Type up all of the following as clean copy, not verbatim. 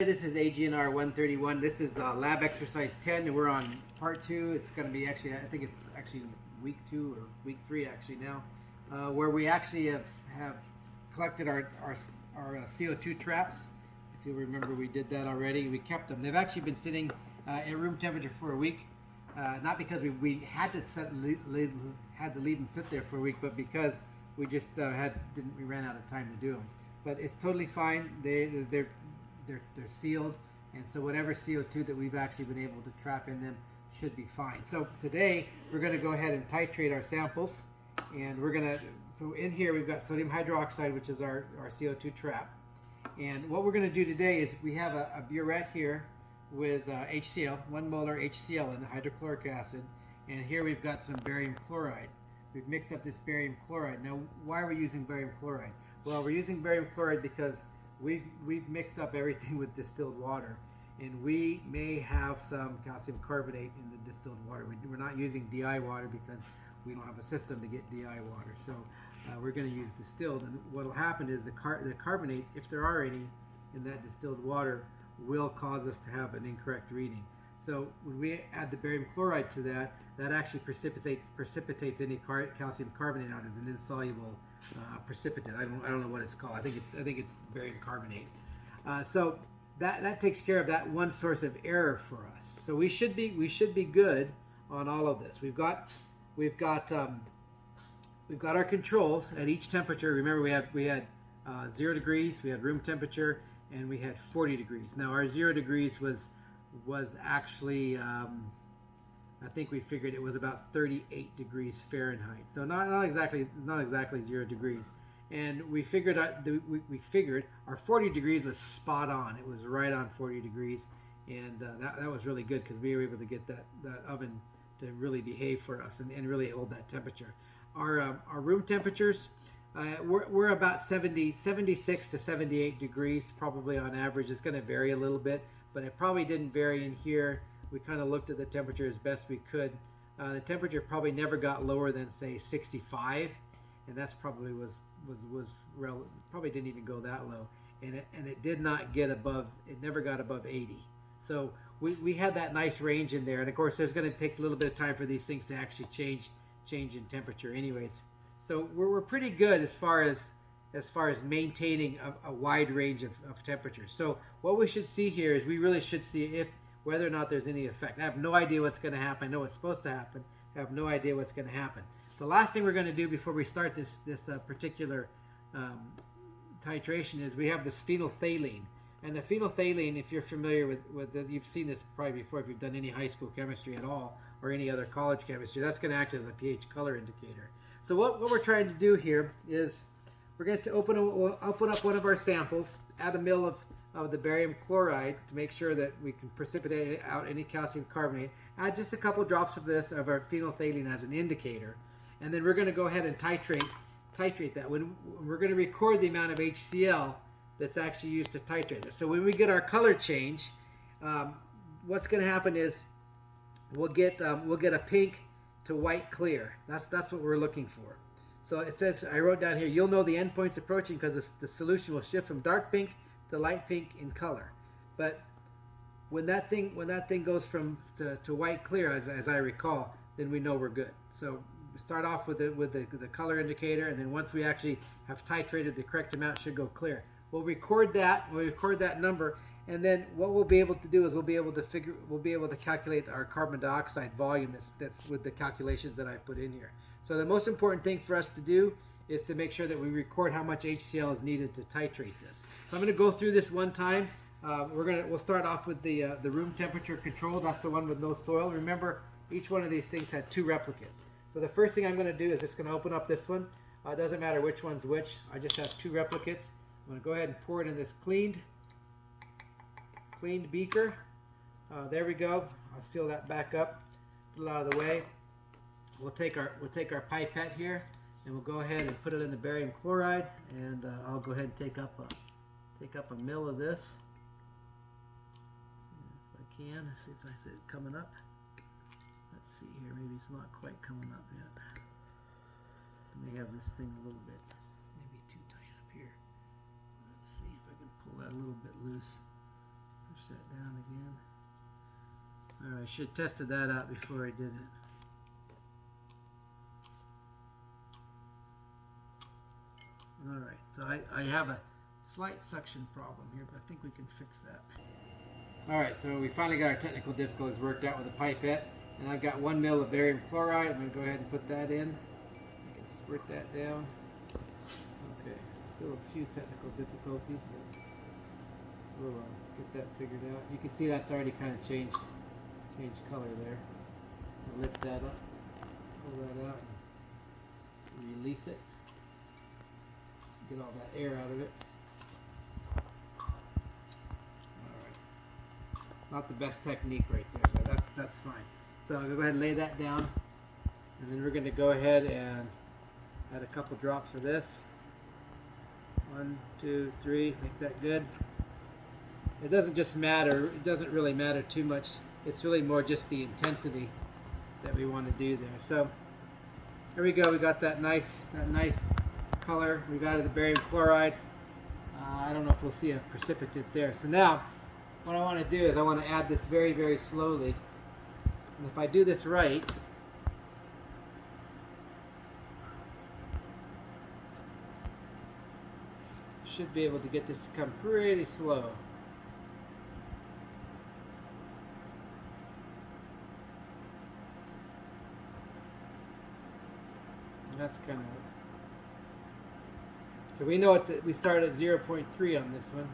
This is AGNR 131. This is lab exercise 10, and we're on part 2. It's going to be actually, I think it's actually week 2 or week 3 actually now, where we actually have collected our CO2 traps. If you remember, we did that already. We kept them. They've actually been sitting at room temperature for a week, not because we had to leave them sit there for a week, but because we just we ran out of time to do them. But it's totally fine. They're sealed, and so whatever CO2 that we've actually been able to trap in them should be fine. So today we're going to go ahead and titrate our samples, and so in here we've got sodium hydroxide, which is our CO2 trap. And what we're going to do today is we have a burette here with HCl, 1 molar HCl in hydrochloric acid, and here we've got some barium chloride. We've mixed up this barium chloride. Now, why are we using barium chloride? Well, we're using barium chloride because we've mixed up everything with distilled water, and we may have some calcium carbonate in the distilled water. We're not using DI water because we don't have a system to get DI water, so we're going to use distilled. And what will happen is the carbonates, if there are any in that distilled water, will cause us to have an incorrect reading. So when we add the barium chloride to that actually precipitates any calcium carbonate out as an insoluble precipitate. I don't know what it's called. I think it's barium carbonate. So that takes care of that one source of error for us. So we should be good on all of this. We've got our controls at each temperature. Remember, we had 0 degrees, we had room temperature, and we had 40 degrees. Now our 0 degrees was actually I think we figured it was about 38 degrees Fahrenheit. So not exactly 0 degrees. And we figured our 40 degrees was spot on. It was right on 40 degrees, and that was really good because we were able to get that oven to really behave for us and really hold that temperature. Our room temperatures, we're about 76 to 78 degrees probably on average. It's going to vary a little bit, but it probably didn't vary in here. We kind of looked at the temperature as best we could. The temperature probably never got lower than, say, 65, and that's probably probably didn't even go that low. And it did not get above. It never got above 80. So we had that nice range in there. And of course, there's going to take a little bit of time for these things to actually change in temperature, anyways. So we're pretty good as far as maintaining a wide range of temperatures. So what we should see here is we really should see whether or not there's any effect. I have no idea what's going to happen. I know what's supposed to happen. I have no idea what's going to happen. The last thing we're going to do before we start this particular titration is we have this phenolphthalein. And the phenolphthalein, if you're familiar with this, you've seen this probably before if you've done any high school chemistry at all or any other college chemistry, that's going to act as a pH color indicator. So what we're trying to do here is we're going to open up one of our samples, add a ml of the barium chloride to make sure that we can precipitate out any calcium carbonate. Add just a couple drops of our phenolphthalein as an indicator, and then we're going to go ahead and titrate that. When we're going to record the amount of HCl that's actually used to titrate this. So when we get our color change, what's going to happen is we'll get a pink to white clear. That's what we're looking for. So it says, I wrote down here, you'll know the endpoint's approaching because the solution will shift from dark pink to light pink in color. But when that thing goes to white clear, as I recall, then we know we're good. So we start off with the color indicator, and then once we actually have titrated the correct amount, it should go clear. We'll record that number, and then what we'll be able to do is we'll be able to calculate our carbon dioxide volume that's with the calculations that I put in here. So the most important thing for us to do is to make sure that we record how much HCl is needed to titrate this. So I'm going to go through this one time. We'll start off with the room temperature control. That's the one with no soil. Remember, each one of these things had 2 replicates. So the first thing I'm going to do is just going to open up this one. It doesn't matter which one's which. I just have 2 replicates. I'm going to go ahead and pour it in this cleaned beaker. There we go. I'll seal that back up. Put it out of the way. We'll take our pipette here, and we'll go ahead and put it in the barium chloride, and I'll go ahead and take up a ml of this. If I can, let's see if I see it coming up. Let's see here, maybe it's not quite coming up yet. Let me have this thing a little bit, maybe too tight up here. Let's see if I can pull that a little bit loose. I should have tested that out before I did it. Alright, so I have a slight suction problem here, but I think we can fix that. Alright, so we finally got our technical difficulties worked out with the pipette. And I've got 1 ml of barium chloride. I'm going to go ahead and put that in. I can squirt that down. Okay, still a few technical difficulties, but we'll get that figured out. You can see that's already kind of changed color there. I'll lift that up, pull that out, and release it. Get all that air out of it. Alright. Not the best technique right there, but that's fine. So I'll go ahead and lay that down. And then we're going to go ahead and add a couple drops of this. 1, 2, 3, make that good. It doesn't just matter, it doesn't really matter too much. It's really more just the intensity that we want to do there. So there we go, we got that nice color. We've added the barium chloride. I don't know if we'll see a precipitate there. So now what I want to do is I want to add this very, very slowly. And if I do this right, should be able to get this to come pretty slow. And that's kind of it. So we know we start at 0.3 on this one.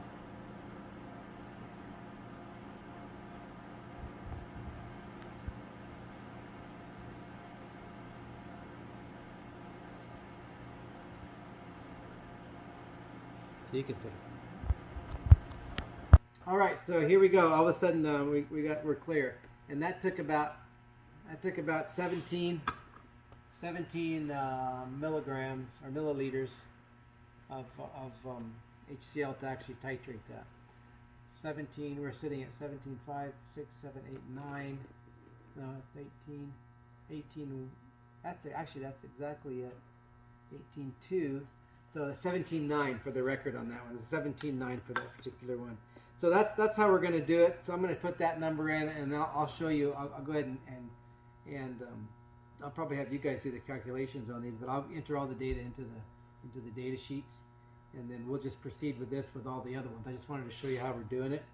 So you can put it. All right, so here we go. All of a sudden, we're clear, and that took about 17 milligrams or milliliters of HCl to actually titrate that. 17. We're sitting at 17.5, 6, 7, 8, 9. No, it's 18. 18. That's exactly it. 18.2. So 17.9 for the record on that one. 17.9 for that particular one. So that's how we're going to do it. So I'm going to put that number in, and I'll show you. I'll go ahead and I'll probably have you guys do the calculations on these, but I'll enter all the data into the data sheets, and then we'll just proceed with this with all the other ones. I just wanted to show you how we're doing it.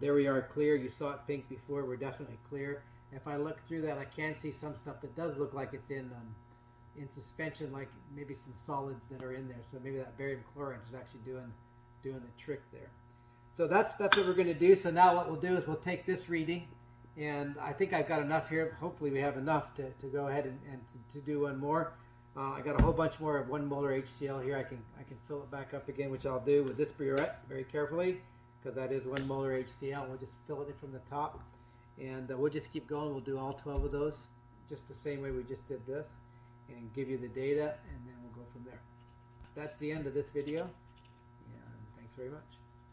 There we are, clear. You saw it pink before. We're definitely clear. If I look through that, I can see some stuff that does look like it's in suspension, like maybe some solids that are in there. So maybe that barium chloride is actually doing the trick there. So that's what we're going to do. So now what we'll do is we'll take this reading, and I think I've got enough here. Hopefully we have enough to go ahead and to do one more. I got a whole bunch more of 1 molar HCl here. I can fill it back up again, which I'll do with this burette very carefully, because that is 1 molar HCl. We'll just fill it in from the top, and we'll just keep going. We'll do all 12 of those just the same way we just did this, and give you the data, and then we'll go from there. That's the end of this video, and thanks very much.